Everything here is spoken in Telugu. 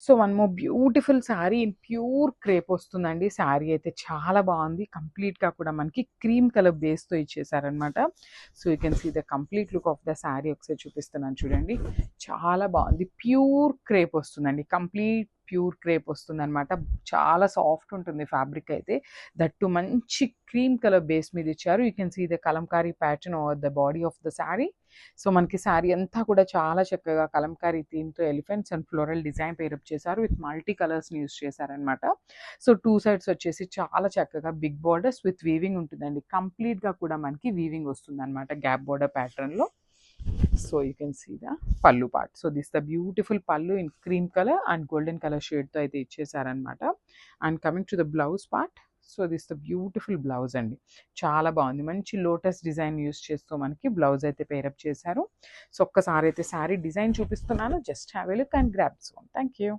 So one more beautiful sari in pure crepe వస్తుందండి. శారీ అయితే చాలా బాగుంది. కంప్లీట్గా కూడా మనకి క్రీమ్ కలర్ బేస్తో ఇచ్చేసారనమాట. So you can see the complete look of the sari ఒకసారి చూపిస్తున్నాను చూడండి. చాలా బాగుంది. ప్యూర్ క్రేప్ వస్తుందండి. కంప్లీట్ ప్యూర్ క్రేప్ వస్తుందన్నమాట. చాలా సాఫ్ట్ ఉంటుంది ఫ్యాబ్రిక్ అయితే. దట్టు మంచి క్రీమ్ కలర్ బేస్ మీద ఇచ్చారు. You can see the Kalamkari pattern over the body of the sari. So మనకి శారీ అంతా కూడా చాలా చక్కగా కలంకారీ థీమ్తో elephants and floral design pair up చేశారు. విత్ మల్టీ కలర్స్ని యూస్ చేశారనమాట. సో టూ సైడ్స్ వచ్చేసి చాలా చక్కగా బిగ్ బార్డర్స్ విత్ వీవింగ్ ఉంటుందండి. కంప్లీట్గా కూడా మనకి వీవింగ్ వస్తుంది అనమాట గ్యాప్ బార్డర్ ప్యాటర్న్లో. So you can see the pallu part. So this the beautiful pallu in cream colour and golden colour షేడ్తో అయితే ఇచ్చేసారనమాట. And coming to the blouse part. So this the beautiful blouse అండి. చాలా బాగుంది. మంచి లోటస్ డిజైన్ యూస్ చేస్తూ మనకి బ్లౌజ్ అయితే పేరప్ చేశారు. సో ఒక్కసారి అయితే శారీ డిజైన్ చూపిస్తున్నాను. Just have a look and grab this one. Thank you.